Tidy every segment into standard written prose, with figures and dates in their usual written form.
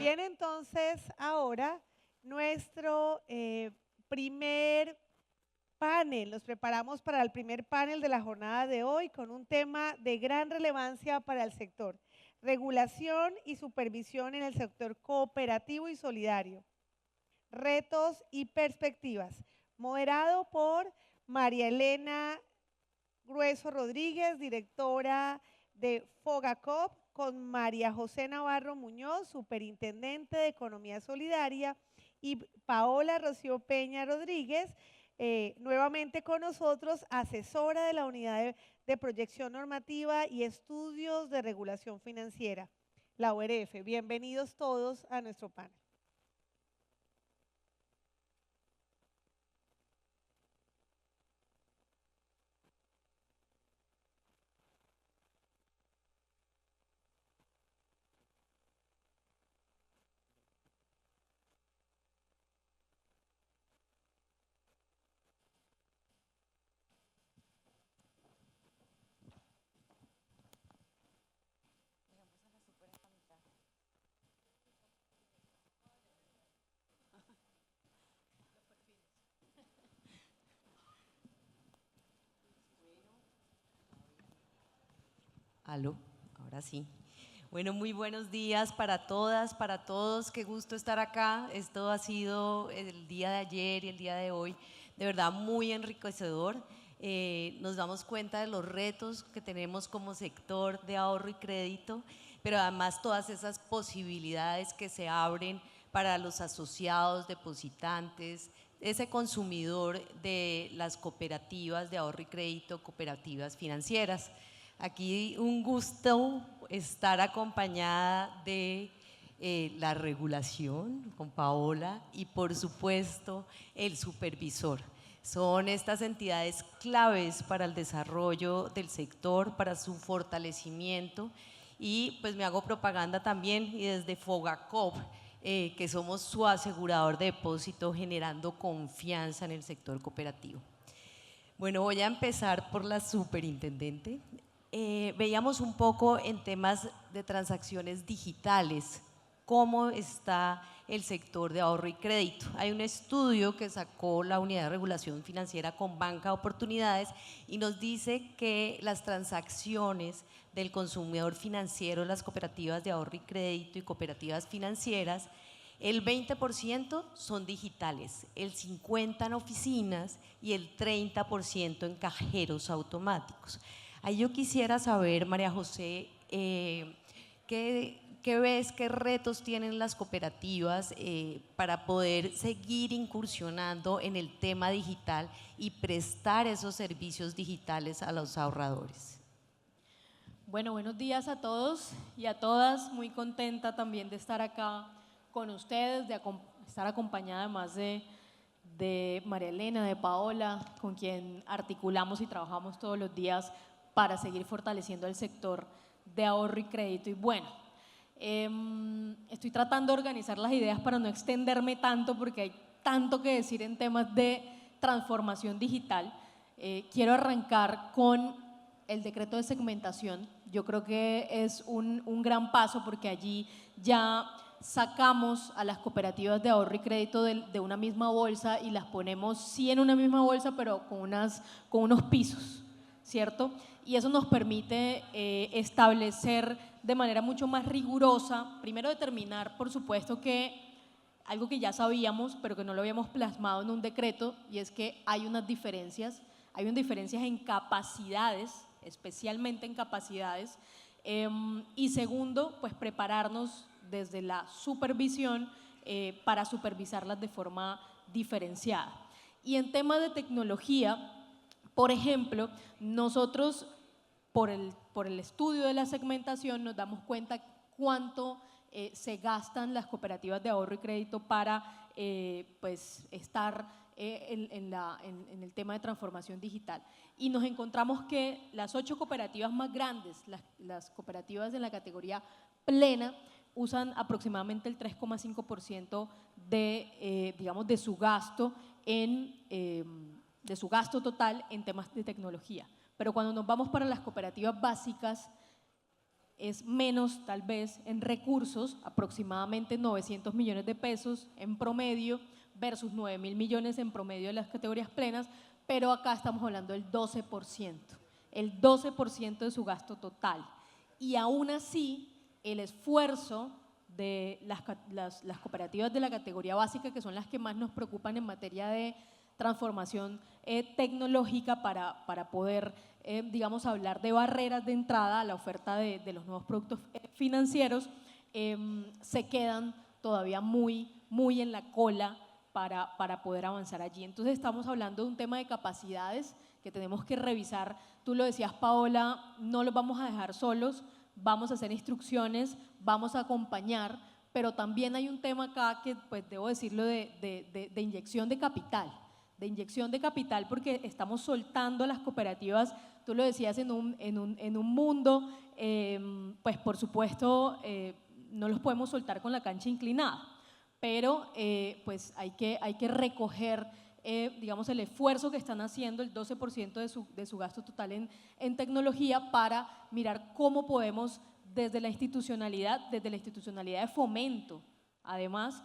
Viene entonces ahora nuestro primer panel. Nos preparamos para el primer panel de la jornada de hoy con un tema de gran relevancia para el sector: regulación y supervisión en el sector cooperativo y solidario, retos y perspectivas, moderado por María Elena Grueso Rodríguez, directora de Fogacop, con María José Navarro Muñoz, superintendente de Economía Solidaria, y Paola Rocío Peña Rodríguez, nuevamente con nosotros, asesora de la Unidad de Proyección Normativa y Estudios de Regulación Financiera, la ORF. Bienvenidos todos a nuestro panel. Aló, ahora sí. Bueno, muy buenos días para todas, para todos. Qué gusto estar acá. Esto ha sido el día de ayer y el día de hoy de verdad muy enriquecedor. Nos damos cuenta de los retos que tenemos como sector de ahorro y crédito, pero además todas esas posibilidades que se abren para los asociados, depositantes, ese consumidor de las cooperativas de ahorro y crédito, cooperativas financieras. Aquí un gusto estar acompañada de la regulación con Paola y por supuesto el supervisor. Son estas entidades claves para el desarrollo del sector, para su fortalecimiento, y pues me hago propaganda también y desde Fogacop, que somos su asegurador de depósito, generando confianza en el sector cooperativo. Bueno, voy a empezar por la superintendente. Veíamos un poco en temas de transacciones digitales, cómo está el sector de ahorro y crédito. Hay un estudio que sacó la Unidad de Regulación Financiera con Banca Oportunidades y nos dice que las transacciones del consumidor financiero, las cooperativas de ahorro y crédito y cooperativas financieras, el 20% son digitales, el 50% en oficinas y el 30% en cajeros automáticos. Ahí yo quisiera saber, María José, ¿qué ves, qué retos tienen las cooperativas para poder seguir incursionando en el tema digital y prestar esos servicios digitales a los ahorradores? Bueno, buenos días a todos y a todas. Muy contenta también de estar acá con ustedes, de estar acompañada además de María Elena, de Paola, con quien articulamos y trabajamos todos los días para seguir fortaleciendo el sector de ahorro y crédito. Y bueno, estoy tratando de organizar las ideas para no extenderme tanto porque hay tanto que decir en temas de transformación digital. Quiero arrancar con el decreto de segmentación. Yo creo que es un gran paso porque allí ya sacamos a las cooperativas de ahorro y crédito de una misma bolsa y las ponemos sí en una misma bolsa, pero con unos pisos, ¿cierto? Y eso nos permite establecer de manera mucho más rigurosa, primero determinar, por supuesto, que algo que ya sabíamos, pero que no lo habíamos plasmado en un decreto, y es que hay unas diferencias en capacidades, especialmente en capacidades, y segundo, pues prepararnos desde la supervisión para supervisarlas de forma diferenciada. Y en temas de tecnología, por ejemplo, nosotros por el estudio de la segmentación nos damos cuenta cuánto se gastan las cooperativas de ahorro y crédito para pues estar en el tema de transformación digital. Y nos encontramos que las 8 cooperativas más grandes, las cooperativas en la categoría plena, usan aproximadamente el 3,5% digamos, de su gasto de su gasto total en temas de tecnología. Pero cuando nos vamos para las cooperativas básicas, es menos tal vez en recursos, aproximadamente 900 millones de pesos en promedio versus 9.000 millones en promedio de las categorías plenas, pero acá estamos hablando del 12%, el 12% de su gasto total. Y aún así, el esfuerzo de las cooperativas de la categoría básica, que son las que más nos preocupan en materia de transformación tecnológica para poder, digamos, hablar de barreras de entrada a la oferta de los nuevos productos financieros, se quedan todavía muy en la cola para poder avanzar allí. Entonces estamos hablando de un tema de capacidades que tenemos que revisar. Tú lo decías, Paola, no los vamos a dejar solos, vamos a hacer instrucciones, vamos a acompañar, pero también hay un tema acá que, pues debo decirlo, de inyección de capital. De inyección de capital, porque estamos soltando a las cooperativas, tú lo decías, en un mundo, pues por supuesto no los podemos soltar con la cancha inclinada, pero pues hay que recoger, digamos, el esfuerzo que están haciendo, el 12% de su gasto total en tecnología, para mirar cómo podemos desde la institucionalidad de fomento, además,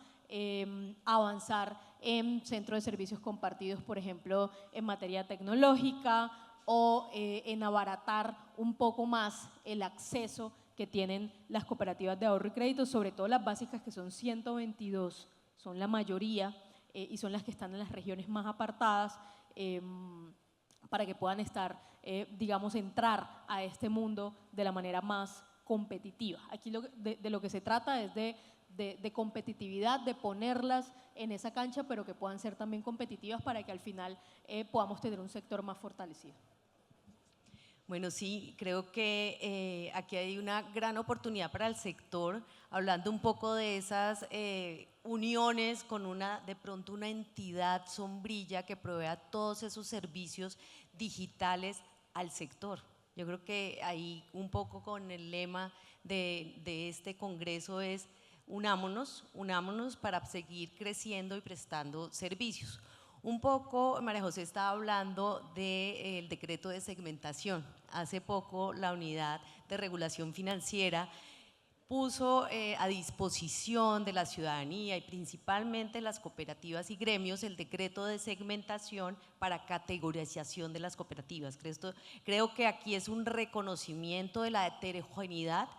avanzar en centros de servicios compartidos, por ejemplo, en materia tecnológica, o en abaratar un poco más el acceso que tienen las cooperativas de ahorro y crédito, sobre todo las básicas, que son 122, son la mayoría, y son las que están en las regiones más apartadas, para que puedan estar, digamos, entrar a este mundo de la manera más competitiva. Aquí de lo que se trata es de competitividad, de ponerlas en esa cancha, pero que puedan ser también competitivas para que al final podamos tener un sector más fortalecido. Bueno, sí, creo que aquí hay una gran oportunidad para el sector, hablando un poco de esas uniones con de pronto una entidad sombrilla que provea todos esos servicios digitales al sector. Yo creo que ahí un poco con el lema de este congreso es unámonos para seguir creciendo y prestando servicios. Un poco, María José estaba hablando del decreto de segmentación. Hace poco la Unidad de Regulación Financiera puso a disposición de la ciudadanía y principalmente las cooperativas y gremios el decreto de segmentación para categorización de las cooperativas. Creo que aquí es un reconocimiento de la heterogeneidad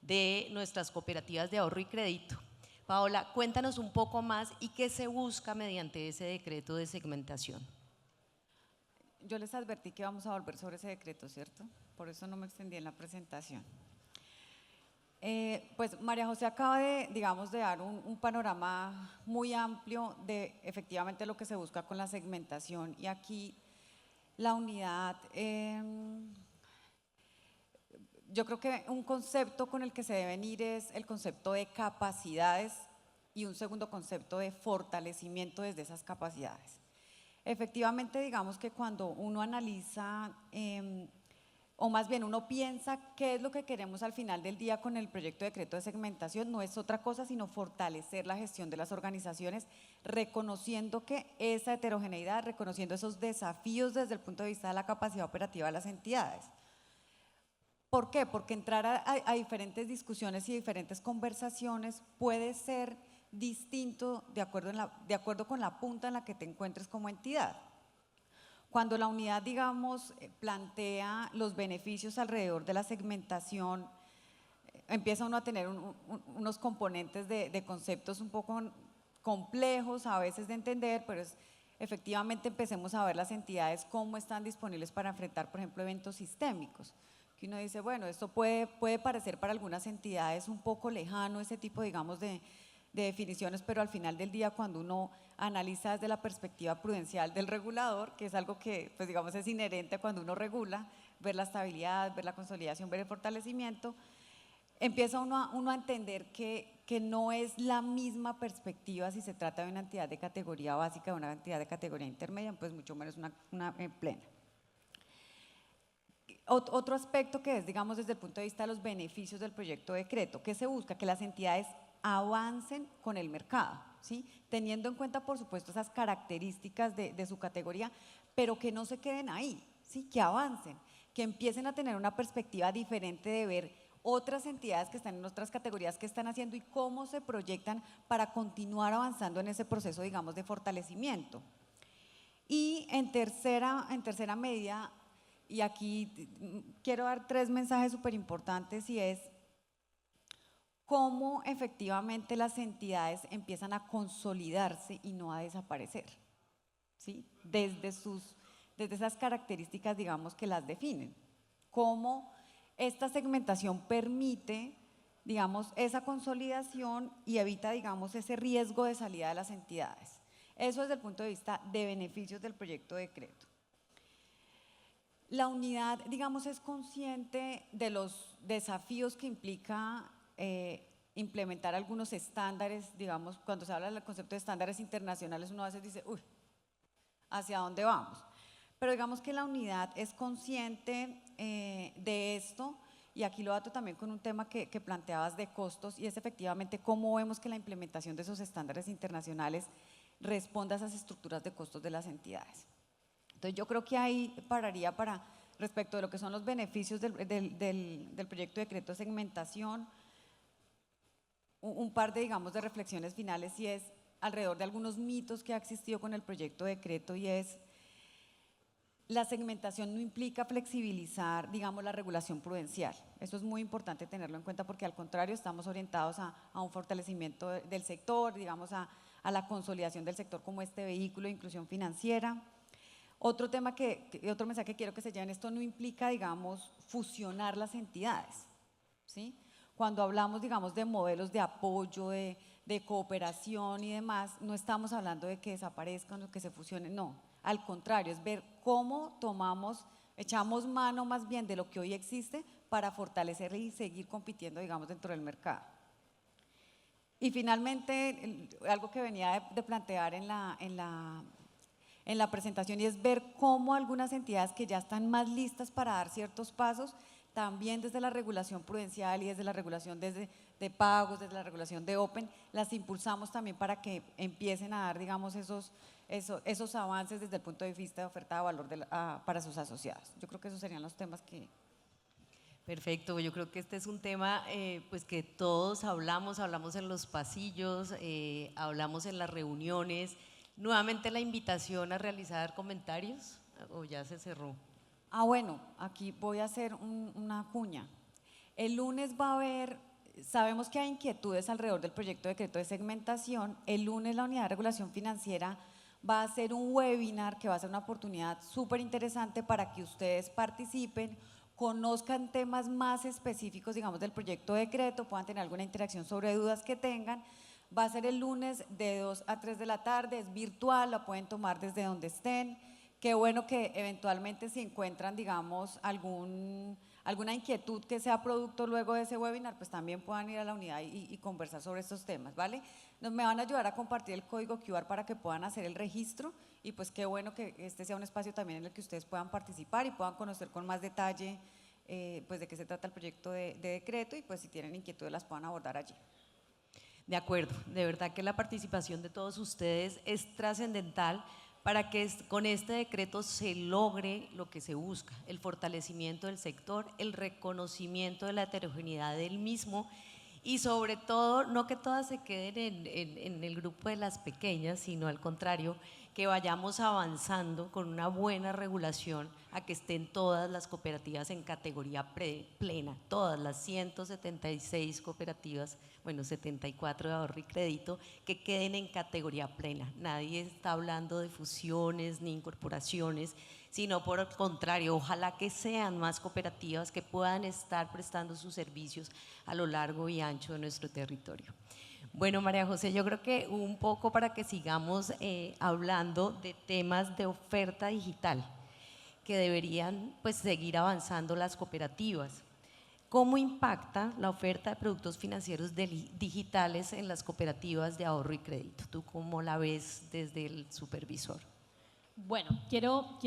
de nuestras cooperativas de ahorro y crédito. Paola, cuéntanos un poco más y qué se busca mediante ese decreto de segmentación. Yo les advertí que vamos a volver sobre ese decreto, ¿cierto? Por eso no me extendí en la presentación. Pues María José acaba de dar un panorama muy amplio de efectivamente lo que se busca con la segmentación, y aquí la unidad, yo creo que un concepto con el que se deben ir es el concepto de capacidades, y un segundo concepto de fortalecimiento desde esas capacidades. Efectivamente, digamos que cuando uno analiza, o más bien uno piensa qué es lo que queremos al final del día con el proyecto de decreto de segmentación, no es otra cosa sino fortalecer la gestión de las organizaciones, reconociendo que esa heterogeneidad, reconociendo esos desafíos desde el punto de vista de la capacidad operativa de las entidades. ¿Por qué? Porque entrar a diferentes discusiones y diferentes conversaciones puede ser distinto de acuerdo con la punta en la que te encuentres como entidad. Cuando la unidad, digamos, plantea los beneficios alrededor de la segmentación, empieza uno a tener unos componentes de conceptos un poco complejos a veces de entender, pero efectivamente empecemos a ver las entidades cómo están disponibles para enfrentar, por ejemplo, eventos sistémicos. Que uno dice, bueno, esto puede parecer para algunas entidades un poco lejano, ese tipo, digamos, de definiciones, pero al final del día, cuando uno analiza desde la perspectiva prudencial del regulador, que es algo que, pues digamos, es inherente cuando uno regula, ver la estabilidad, ver la consolidación, ver el fortalecimiento, empieza uno a entender que no es la misma perspectiva si se trata de una entidad de categoría básica o una entidad de categoría intermedia, pues mucho menos una plena. Otro aspecto que es, digamos, desde el punto de vista de los beneficios del proyecto de decreto, ¿qué se busca? Que las entidades avancen con el mercado, ¿sí? Teniendo en cuenta, por supuesto, esas características de su categoría, pero que no se queden ahí, ¿sí? Que avancen, que empiecen a tener una perspectiva diferente de ver otras entidades que están en otras categorías que están haciendo y cómo se proyectan para continuar avanzando en ese proceso, digamos, de fortalecimiento. Y en tercera medida, y aquí quiero dar 3 mensajes súper importantes, y es cómo efectivamente las entidades empiezan a consolidarse y no a desaparecer, ¿sí? Desde esas características, digamos, que las definen. Cómo esta segmentación permite, digamos, esa consolidación y evita, digamos, ese riesgo de salida de las entidades. Eso desde el punto de vista de beneficios del proyecto de decreto. La unidad, digamos, es consciente de los desafíos que implica implementar algunos estándares, digamos, cuando se habla del concepto de estándares internacionales, uno a veces dice, uy, ¿hacia dónde vamos? Pero digamos que la unidad es consciente de esto, y aquí lo dato también con un tema que planteabas de costos, y es efectivamente cómo vemos que la implementación de esos estándares internacionales responda a esas estructuras de costos de las entidades. Entonces yo creo que ahí pararía para respecto de lo que son los beneficios del proyecto de decreto de segmentación, un par de, digamos, de reflexiones finales, y es alrededor de algunos mitos que ha existido con el proyecto de decreto, y es la segmentación no implica flexibilizar, digamos, la regulación prudencial. Eso es muy importante tenerlo en cuenta, porque al contrario estamos orientados a un fortalecimiento del sector, digamos, a la consolidación del sector como este vehículo de inclusión financiera. Otro tema otro mensaje que quiero que se lleven, esto no implica, digamos, fusionar las entidades, ¿sí? Cuando hablamos, digamos, de modelos de apoyo, de cooperación y demás, no estamos hablando de que desaparezcan o que se fusionen, no. Al contrario, es ver cómo echamos mano más bien de lo que hoy existe para fortalecer y seguir compitiendo, digamos, dentro del mercado. Y finalmente, algo que venía de plantear en la presentación, y es ver cómo algunas entidades que ya están más listas para dar ciertos pasos, también desde la regulación prudencial y desde la regulación de pagos, desde la regulación de Open, las impulsamos también para que empiecen a dar, digamos, esos avances desde el punto de vista de oferta de valor para sus asociados. Yo creo que esos serían los temas que… Perfecto, yo creo que este es un tema pues que todos hablamos en los pasillos, hablamos en las reuniones. Nuevamente la invitación a realizar comentarios, ¿o ya se cerró? Bueno, aquí voy a hacer una cuña. El lunes va a haber, sabemos que hay inquietudes alrededor del proyecto de decreto de segmentación. El lunes la Unidad de Regulación Financiera va a hacer un webinar que va a ser una oportunidad súper interesante para que ustedes participen, conozcan temas más específicos, digamos, del proyecto de decreto, puedan tener alguna interacción sobre dudas que tengan. Va a ser el lunes de 2 a 3 de la tarde, es virtual, la pueden tomar desde donde estén. Qué bueno que eventualmente si encuentran, digamos, alguna inquietud que sea producto luego de ese webinar, pues también puedan ir a la unidad y conversar sobre estos temas, ¿vale? Me van a ayudar a compartir el código QR para que puedan hacer el registro, y pues qué bueno que este sea un espacio también en el que ustedes puedan participar y puedan conocer con más detalle pues de qué se trata el proyecto de decreto, y pues si tienen inquietudes las puedan abordar allí. De acuerdo, de verdad que la participación de todos ustedes es trascendental para que con este decreto se logre lo que se busca, el fortalecimiento del sector, el reconocimiento de la heterogeneidad del mismo, y sobre todo, no que todas se queden en el grupo de las pequeñas, sino al contrario, que vayamos avanzando con una buena regulación a que estén todas las cooperativas en categoría plena, todas las 176 cooperativas, bueno, 74 de ahorro y crédito, que queden en categoría plena. Nadie está hablando de fusiones ni incorporaciones, sino por el contrario, ojalá que sean más cooperativas que puedan estar prestando sus servicios a lo largo y ancho de nuestro territorio. Bueno, María José, yo creo que un poco para que sigamos hablando de temas de oferta digital que deberían pues seguir avanzando las cooperativas. ¿Cómo impacta la oferta de productos financieros digitales en las cooperativas de ahorro y crédito? ¿Tú cómo la ves desde el supervisor? Bueno, quiero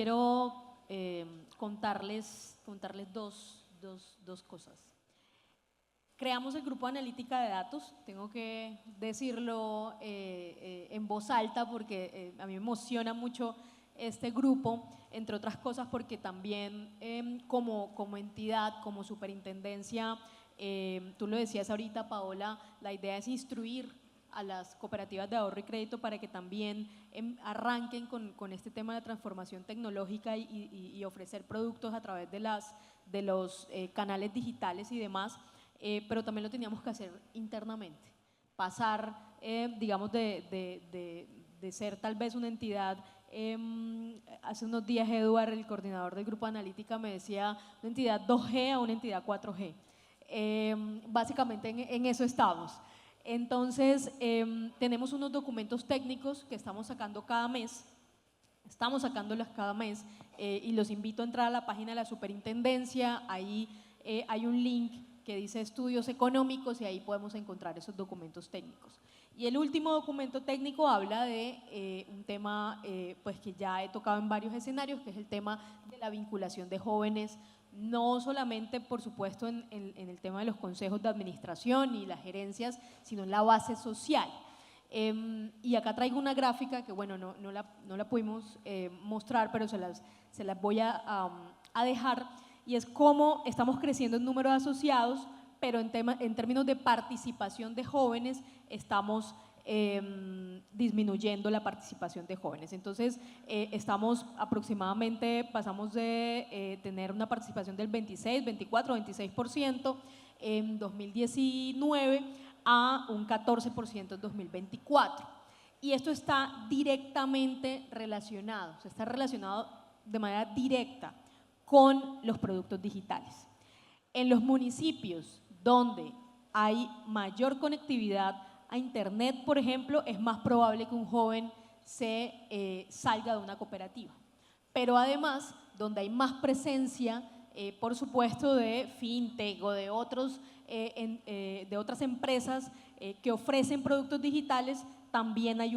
contarles dos cosas. Creamos el grupo de analítica de datos, tengo que decirlo en voz alta porque a mí me emociona mucho este grupo, entre otras cosas porque también como entidad, como superintendencia, Tú lo decías ahorita, Paola, la idea es instruir a las cooperativas de ahorro y crédito para que también arranquen con este tema de transformación tecnológica y ofrecer productos a través de los canales digitales y demás, pero también lo teníamos que hacer internamente, pasar, digamos, de ser tal vez una entidad. Hace unos días Eduard, el coordinador del Grupo Analítica, me decía una entidad 2G a una entidad 4G. Básicamente en eso estamos. Entonces, tenemos unos documentos técnicos que estamos sacando cada mes, estamos sacándolos cada mes, y los invito a entrar a la página de la superintendencia. Ahí hay un link que dice estudios económicos y ahí podemos encontrar esos documentos técnicos. Y el último documento técnico habla de un tema pues que ya he tocado en varios escenarios, que es el tema de la vinculación de jóvenes, no solamente, por supuesto, en el tema de los consejos de administración y las gerencias, sino en la base social. Y acá traigo una gráfica que, bueno, no la pudimos mostrar, pero se las voy a dejar, y es cómo estamos creciendo en número de asociados, pero en términos de participación de jóvenes estamos disminuyendo la participación de jóvenes. Entonces, estamos aproximadamente, pasamos de tener una participación del 26, 24, 26% en 2019 a un 14% en 2024. Y esto está directamente relacionado, está relacionado de manera directa con los productos digitales. En los municipios donde hay mayor conectividad a Internet, por ejemplo, es más probable que un joven se salga de una cooperativa. Pero además, donde hay más presencia, por supuesto, de fintech o de otras empresas que ofrecen productos digitales, también hay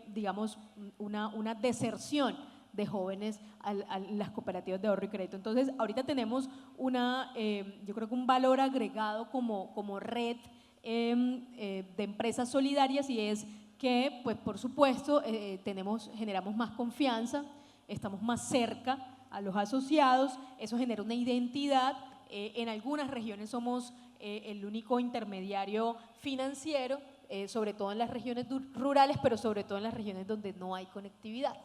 digamos, una deserción de jóvenes a las cooperativas de ahorro y crédito. Entonces, ahorita tenemos yo creo que un valor agregado como red de empresas solidarias, y es que, pues, por supuesto, generamos más confianza, estamos más cerca a los asociados, eso genera una identidad. En algunas regiones somos el único intermediario financiero, sobre todo en las regiones rurales, pero sobre todo en las regiones donde no hay conectividad.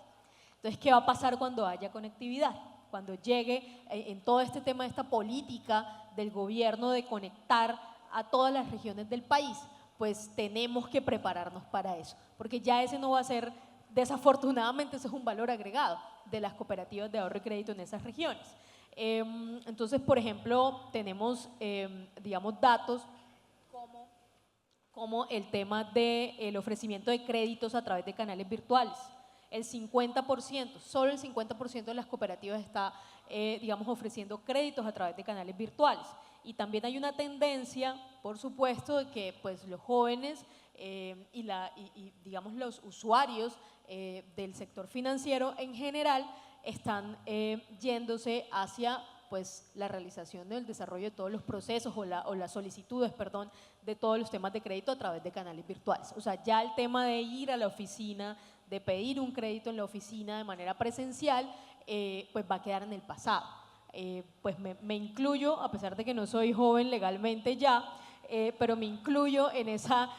Entonces, ¿qué va a pasar cuando haya conectividad? Cuando llegue en todo este tema, de esta política del gobierno de conectar a todas las regiones del país, pues tenemos que prepararnos para eso, porque ya ese no va a ser, desafortunadamente, ese es un valor agregado de las cooperativas de ahorro y crédito en esas regiones. Entonces, por ejemplo, tenemos, digamos, datos como el tema del ofrecimiento de créditos a través de canales virtuales. El 50%, solo el 50% de las cooperativas está, digamos, ofreciendo créditos a través de canales virtuales. Y también hay una tendencia, por supuesto, de que, pues, los jóvenes digamos, los usuarios del sector financiero en general están yéndose hacia, pues, la realización del desarrollo de todos los procesos o las solicitudes, perdón, de todos los temas de crédito a través de canales virtuales. O sea, ya el tema de ir a la oficina, de pedir un crédito en la oficina de manera presencial, pues va a quedar en el pasado. Pues me incluyo, a pesar de que no soy joven legalmente ya, pero me incluyo en esa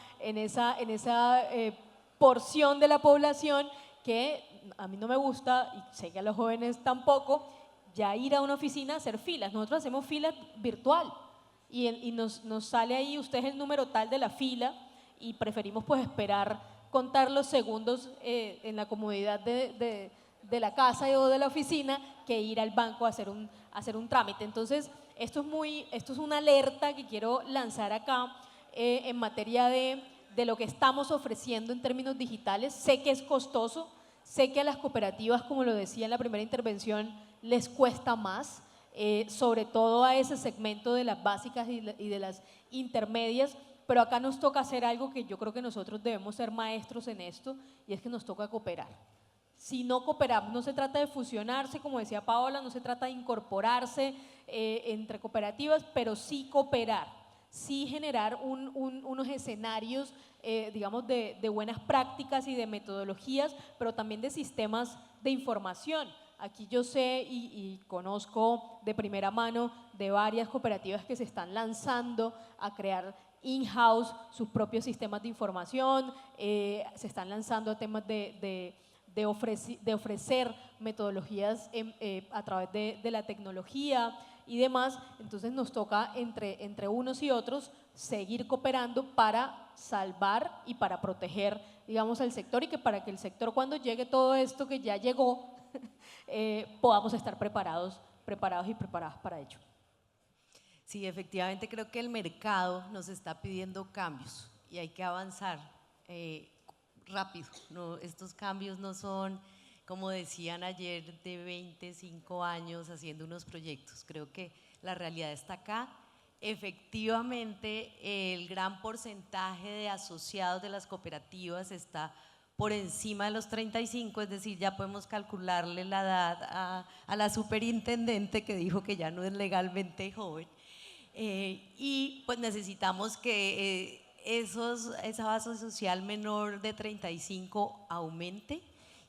porción de la población que a mí no me gusta, y sé que a los jóvenes tampoco, ya ir a una oficina a hacer filas. Nosotros hacemos filas virtual y nos sale ahí, usted es el número tal de la fila, y preferimos, pues, esperar, contar los segundos en la comodidad de la casa o de la oficina, que ir al banco a hacer un trámite. Entonces, esto es una alerta que quiero lanzar acá en materia de lo que estamos ofreciendo en términos digitales. Sé que es costoso, sé que a las cooperativas, como lo decía en la primera intervención, les cuesta más, sobre todo a ese segmento de las básicas y de las intermedias, pero acá nos toca hacer algo que yo creo que nosotros debemos ser maestros en esto, y es que nos toca cooperar. Si no cooperamos, no se trata de fusionarse, como decía Paola, no se trata de incorporarse entre cooperativas, pero sí cooperar, sí generar unos escenarios, digamos, de buenas prácticas y de metodologías, pero también de sistemas de información. Aquí yo sé y conozco de primera mano de varias cooperativas que se están lanzando a crear in-house sus propios sistemas de información, se están lanzando a temas de ofrecer metodologías a través de la tecnología y demás. Entonces nos toca entre unos y otros seguir cooperando para salvar y para proteger, digamos, al sector, y que para que el sector, cuando llegue todo esto que ya llegó, podamos estar preparados y preparadas para ello. Sí, efectivamente creo que el mercado nos está pidiendo cambios y hay que avanzar rápido. No, estos cambios no son, como decían ayer, de 25 años haciendo unos proyectos. Creo que la realidad está acá. Efectivamente, el gran porcentaje de asociados de las cooperativas está por encima de los 35, es decir, ya podemos calcularle la edad a la superintendente que dijo que ya no es legalmente joven. Y pues necesitamos que esa base social menor de 35 aumente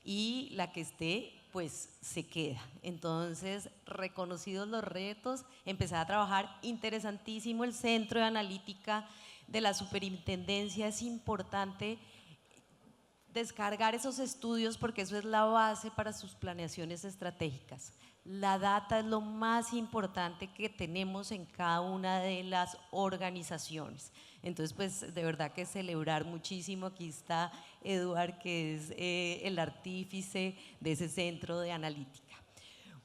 y la que esté pues se queda. Entonces, reconocidos los retos, empezar a trabajar. Interesantísimo el centro de analítica de la superintendencia, es importante descargar esos estudios porque eso es la base para sus planeaciones estratégicas. La data es lo más importante que tenemos en cada una de las organizaciones. Entonces, pues de verdad que celebrar muchísimo. Aquí está Eduard, que es el artífice de ese centro de analítica.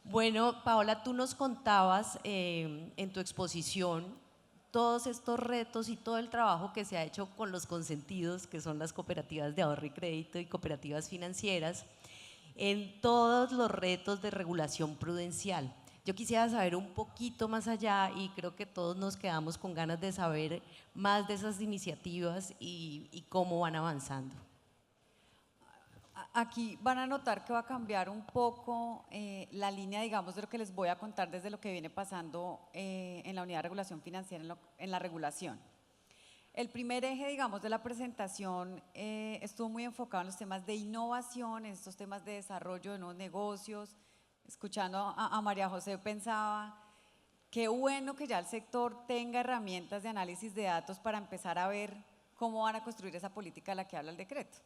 Bueno, Paola, tú nos contabas en tu exposición todos estos retos y todo el trabajo que se ha hecho con los consentidos, que son las cooperativas de ahorro y crédito y cooperativas financieras, en todos los retos de regulación prudencial. Yo quisiera saber un poquito más allá, y creo que todos nos quedamos con ganas de saber más de esas iniciativas y cómo van avanzando. Aquí van a notar que va a cambiar un poco la línea, digamos, de lo que les voy a contar desde lo que viene pasando en la unidad de regulación financiera, en la regulación. El primer eje, digamos, de la presentación estuvo muy enfocado en los temas de innovación, en estos temas de desarrollo de nuevos negocios. Escuchando a María José pensaba, qué bueno que ya el sector tenga herramientas de análisis de datos para empezar a ver cómo van a construir esa política de la que habla el decreto.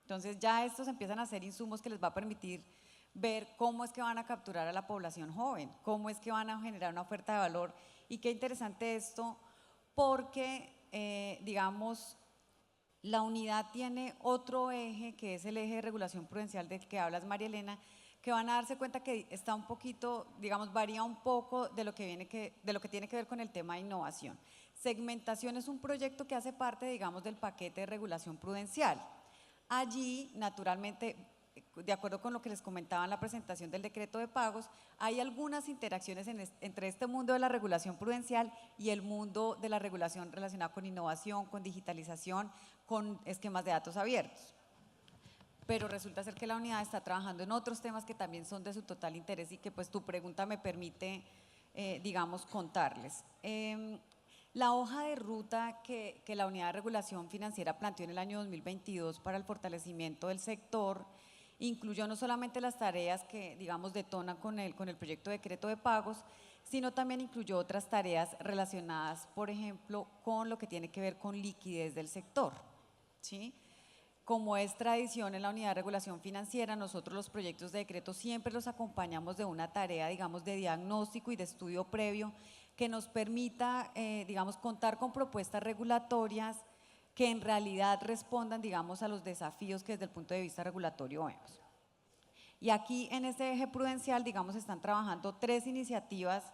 Entonces ya estos empiezan a ser insumos que les va a permitir ver cómo es que van a capturar a la población joven, cómo es que van a generar una oferta de valor. Y qué interesante esto, porque digamos, la unidad tiene otro eje, que es el eje de regulación prudencial del que hablas, María Elena, que van a darse cuenta que está un poquito, digamos, varía un poco de lo que tiene que ver con el tema de innovación. Segmentación es un proyecto que hace parte, digamos, del paquete de regulación prudencial. Allí, naturalmente, de acuerdo con lo que les comentaba en la presentación del decreto de pagos, hay algunas interacciones entre este mundo de la regulación prudencial y el mundo de la regulación relacionada con innovación, con digitalización, con esquemas de datos abiertos. Pero resulta ser que la unidad está trabajando en otros temas que también son de su total interés y que pues tu pregunta me permite, digamos, contarles. La hoja de ruta que la unidad de regulación financiera planteó en el año 2022 para el fortalecimiento del sector incluyó no solamente las tareas que, digamos, detonan con el proyecto de decreto de pagos, sino también incluyó otras tareas relacionadas, por ejemplo, con lo que tiene que ver con liquidez del sector, ¿sí? Como es tradición en la unidad de regulación financiera, nosotros los proyectos de decreto siempre los acompañamos de una tarea, digamos, de diagnóstico y de estudio previo que nos permita, digamos, contar con propuestas regulatorias que en realidad respondan, digamos, a los desafíos que desde el punto de vista regulatorio vemos. Y aquí en este eje prudencial, digamos, están trabajando 3 iniciativas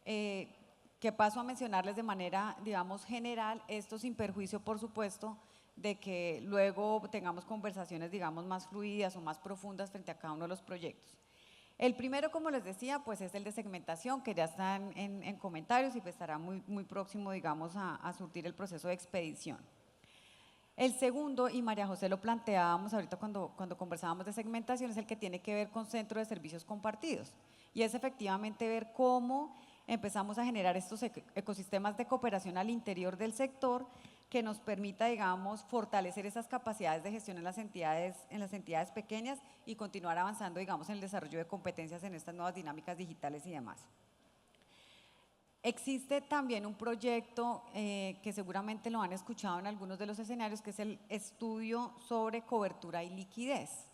que paso a mencionarles de manera, digamos, general, esto sin perjuicio, por supuesto, de que luego tengamos conversaciones, digamos, más fluidas o más profundas frente a cada uno de los proyectos. El primero, como les decía, pues es el de segmentación, que ya está en comentarios y pues estará muy próximo, digamos, a surtir el proceso de expedición. El segundo, y María José lo planteábamos ahorita cuando conversábamos de segmentación, es el que tiene que ver con centro de servicios compartidos. Y es efectivamente ver cómo empezamos a generar estos ecosistemas de cooperación al interior del sector que nos permita, digamos, fortalecer esas capacidades de gestión en las entidades pequeñas y continuar avanzando, digamos, en el desarrollo de competencias en estas nuevas dinámicas digitales y demás. Existe también un proyecto que seguramente lo han escuchado en algunos de los escenarios, que es el estudio sobre cobertura y liquidez.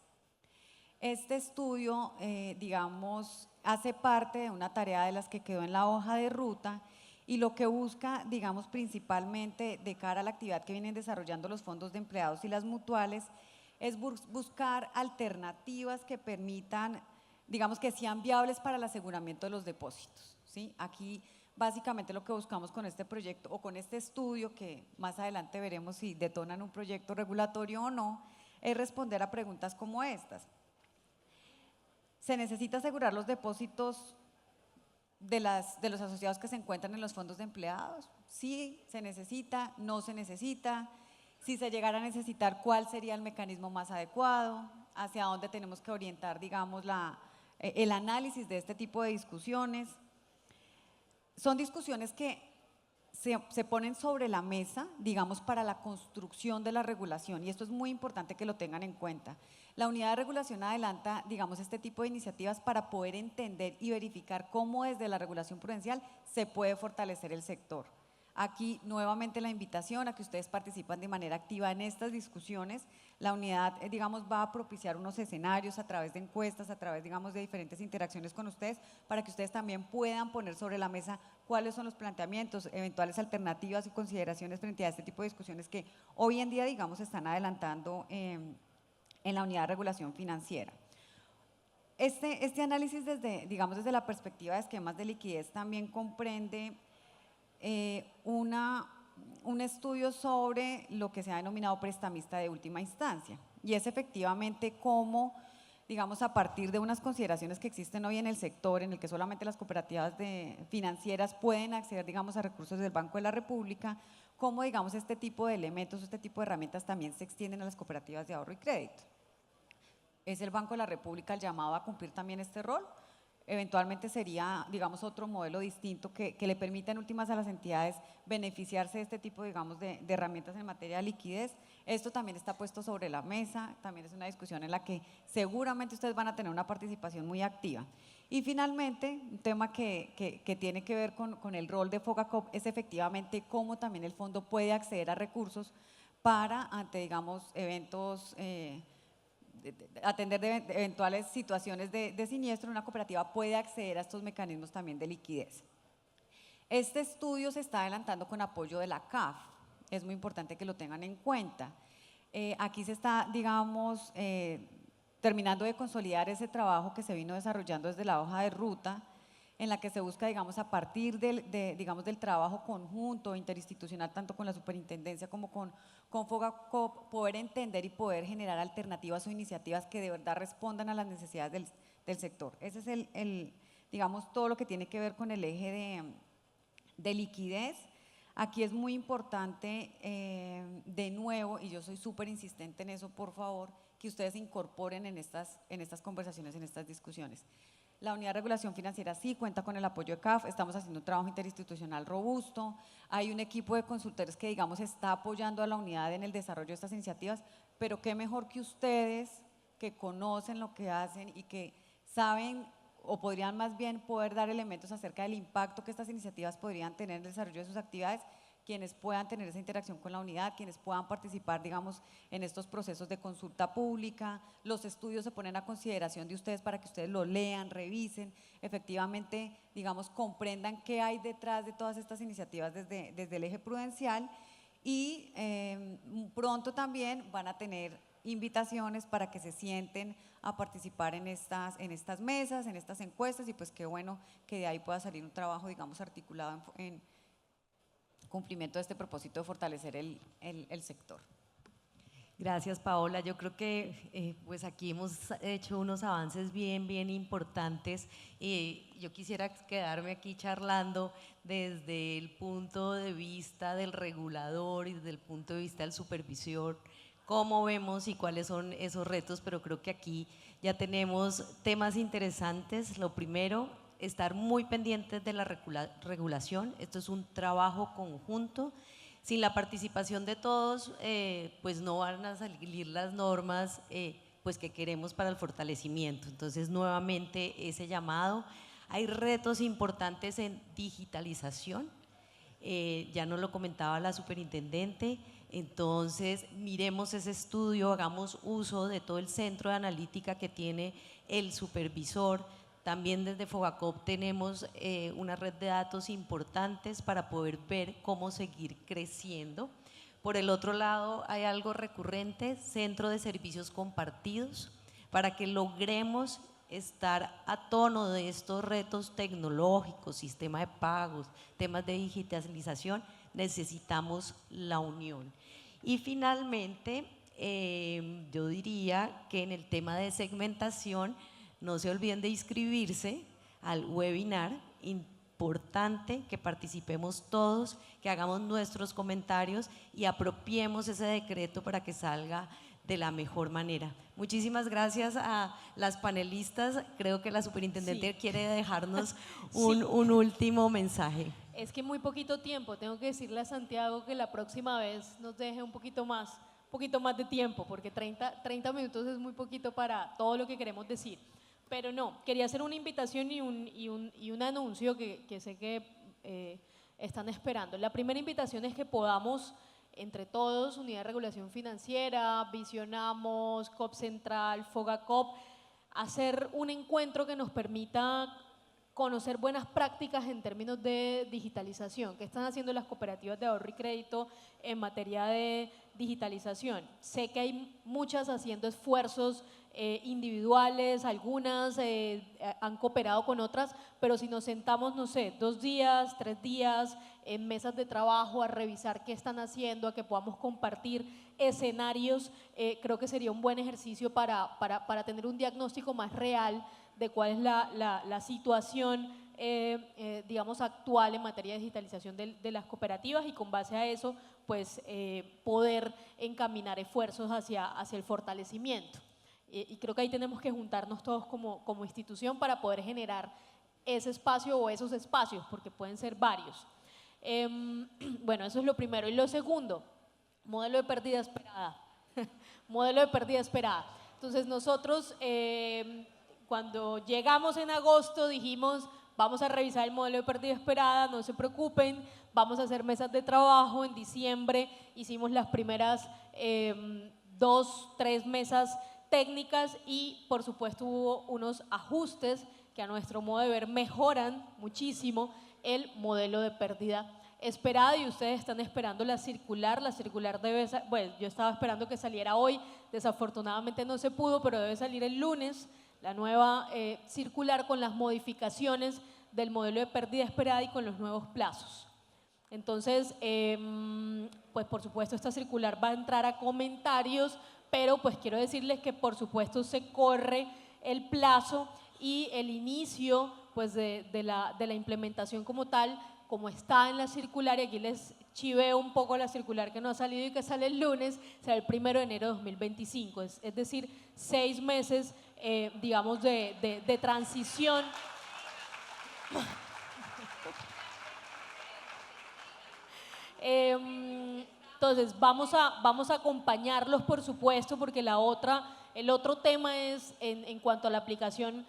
Este estudio, digamos, hace parte de una tarea de las que quedó en la hoja de ruta y lo que busca, digamos, principalmente de cara a la actividad que vienen desarrollando los fondos de empleados y las mutuales, es buscar alternativas que permitan, digamos, que sean viables para el aseguramiento de los depósitos, ¿sí? Aquí básicamente lo que buscamos con este proyecto o con este estudio, que más adelante veremos si detonan un proyecto regulatorio o no, es responder a preguntas como estas. ¿Se necesita asegurar los depósitos de los asociados que se encuentran en los fondos de empleados? Sí, se necesita, no se necesita. Si se llegara a necesitar, ¿cuál sería el mecanismo más adecuado? ¿Hacia dónde tenemos que orientar, digamos, el análisis de este tipo de discusiones? Son discusiones que se ponen sobre la mesa, digamos, para la construcción de la regulación, y esto es muy importante que lo tengan en cuenta. La unidad de regulación adelanta, digamos, este tipo de iniciativas para poder entender y verificar cómo desde la regulación prudencial se puede fortalecer el sector. Aquí nuevamente la invitación a que ustedes participan de manera activa en estas discusiones. La unidad, digamos, va a propiciar unos escenarios a través de encuestas, a través, digamos, de diferentes interacciones con ustedes, para que ustedes también puedan poner sobre la mesa cuáles son los planteamientos, eventuales alternativas y consideraciones frente a este tipo de discusiones que hoy en día, digamos, se están adelantando en la unidad de regulación financiera. Este análisis digamos, desde la perspectiva de esquemas de liquidez también comprende un estudio sobre lo que se ha denominado prestamista de última instancia, y es efectivamente cómo, digamos, a partir de unas consideraciones que existen hoy en el sector, en el que solamente las cooperativas financieras pueden acceder, digamos, a recursos del Banco de la República, cómo, digamos, este tipo de elementos, este tipo de herramientas también se extienden a las cooperativas de ahorro y crédito. Es el Banco de la República el llamado a cumplir también este rol. Eventualmente sería, digamos, otro modelo distinto que le permita en últimas a las entidades beneficiarse de este tipo, digamos, de herramientas en materia de liquidez. Esto también está puesto sobre la mesa, también es una discusión en la que seguramente ustedes van a tener una participación muy activa. Y finalmente, un tema que tiene que ver con el rol de FOGACOP es efectivamente cómo también el fondo puede acceder a recursos para, ante, digamos, eventos atender de eventuales situaciones de siniestro. Una cooperativa puede acceder a estos mecanismos también de liquidez. Este estudio se está adelantando con apoyo de la CAF, es muy importante que lo tengan en cuenta. Aquí se está, digamos, terminando de consolidar ese trabajo que se vino desarrollando desde la hoja de ruta, en la que se busca, digamos, a partir digamos, del trabajo conjunto, interinstitucional, tanto con la superintendencia como con FOGACOP, poder entender y poder generar alternativas o iniciativas que de verdad respondan a las necesidades del sector. Ese es digamos, todo lo que tiene que ver con el eje de liquidez. Aquí es muy importante, de nuevo, y yo soy súper insistente en eso, por favor, que ustedes se incorporen en estas conversaciones, en estas discusiones. La unidad de regulación financiera sí cuenta con el apoyo de CAF, estamos haciendo un trabajo interinstitucional robusto, hay un equipo de consultores que, digamos, está apoyando a la unidad en el desarrollo de estas iniciativas, pero qué mejor que ustedes, que conocen lo que hacen y que saben, o podrían más bien poder dar elementos acerca del impacto que estas iniciativas podrían tener en el desarrollo de sus actividades, quienes puedan tener esa interacción con la unidad, quienes puedan participar, digamos, en estos procesos de consulta pública. Los estudios se ponen a consideración de ustedes para que ustedes lo lean, revisen, efectivamente, digamos, comprendan qué hay detrás de todas estas iniciativas desde el eje prudencial, y pronto también van a tener invitaciones para que se sienten a participar en estas mesas, en estas encuestas, y pues qué bueno que de ahí pueda salir un trabajo, digamos, articulado en cumplimiento de este propósito de fortalecer el sector. Gracias, Paola. Yo creo que pues aquí hemos hecho unos avances bien importantes. Yo quisiera quedarme aquí charlando desde el punto de vista del regulador y desde el punto de vista del supervisor, cómo vemos y cuáles son esos retos, pero creo que aquí ya tenemos temas interesantes. Lo primero, estar muy pendientes de la regulación. Esto es un trabajo conjunto. Sin la participación de todos, pues no van a salir las normas pues que queremos para el fortalecimiento. Entonces, nuevamente ese llamado. Hay retos importantes en digitalización, ya nos lo comentaba la superintendente. Entonces, miremos ese estudio, hagamos uso de todo el centro de analítica que tiene el supervisor. También desde Fogacop tenemos una red de datos importantes para poder ver cómo seguir creciendo. Por el otro lado, hay algo recurrente, centro de servicios compartidos, para que logremos estar a tono de estos retos tecnológicos, sistema de pagos, temas de digitalización, necesitamos la unión. Y finalmente, yo diría que en el tema de segmentación, no se olviden de inscribirse al webinar, importante que participemos todos, que hagamos nuestros comentarios y apropiemos ese decreto para que salga de la mejor manera. Muchísimas gracias a las panelistas. Creo que la superintendente quiere dejarnos un último mensaje. Es que muy poquito tiempo, tengo que decirle a Santiago que la próxima vez nos deje un poquito más de tiempo, porque 30 minutos es muy poquito para todo lo que queremos decir. Pero no, quería hacer una invitación y un anuncio que sé que están esperando. La primera invitación es que podamos, entre todos, Unidad de Regulación Financiera, Visionamos, COP Central, Fogacop, hacer un encuentro que nos permita conocer buenas prácticas en términos de digitalización. ¿Qué están haciendo las cooperativas de ahorro y crédito en materia de digitalización? Sé que hay muchas haciendo esfuerzos individuales, algunas han cooperado con otras, pero si nos sentamos, no sé, 2 días, 3 días en mesas de trabajo a revisar qué están haciendo, a que podamos compartir escenarios, creo que sería un buen ejercicio para tener un diagnóstico más real de cuál es la situación digamos actual en materia de digitalización de las cooperativas y con base a eso pues poder encaminar esfuerzos hacia el fortalecimiento. Y creo que ahí tenemos que juntarnos todos como institución para poder generar ese espacio o esos espacios, porque pueden ser varios. Bueno, eso es lo primero. Y lo segundo, modelo de pérdida esperada. Modelo de pérdida esperada. Entonces nosotros cuando llegamos en agosto dijimos vamos a revisar el modelo de pérdida esperada, no se preocupen, vamos a hacer mesas de trabajo. En diciembre hicimos las primeras 2, 3 mesas técnicas y por supuesto hubo unos ajustes que a nuestro modo de ver mejoran muchísimo el modelo de pérdida esperada y ustedes están esperando la circular debe, bueno, yo estaba esperando que saliera hoy, desafortunadamente no se pudo, pero debe salir el lunes la nueva circular con las modificaciones del modelo de pérdida esperada y con los nuevos plazos. Entonces, pues por supuesto esta circular va a entrar a comentarios, pero pues quiero decirles que por supuesto se corre el plazo y el inicio pues de la implementación como tal, como está en la circular, y aquí les chiveo un poco la circular que no ha salido y que sale el lunes, será el 1 de enero de 2025, es decir, 6 meses digamos de transición. Entonces vamos a acompañarlos por supuesto porque el otro tema es en cuanto a la aplicación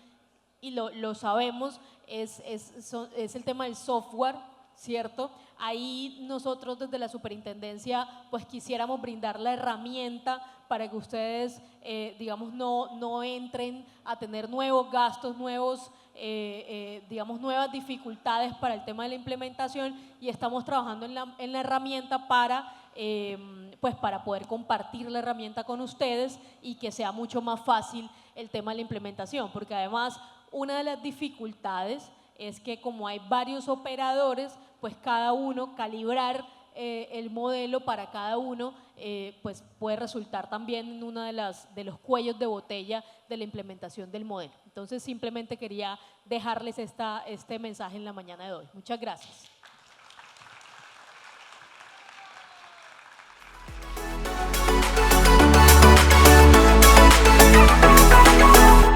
y lo sabemos es el tema del software, ¿cierto? Ahí nosotros desde la superintendencia pues quisiéramos brindar la herramienta para que ustedes digamos no entren a tener nuevos gastos, digamos nuevas dificultades para el tema de la implementación y estamos trabajando en la herramienta para poder compartir la herramienta con ustedes y que sea mucho más fácil el tema de la implementación, porque además una de las dificultades es que como hay varios operadores, pues cada uno calibrar el modelo para cada uno pues puede resultar también en uno de los cuellos de botella de la implementación del modelo. Entonces simplemente quería dejarles este mensaje en la mañana de hoy. Muchas gracias.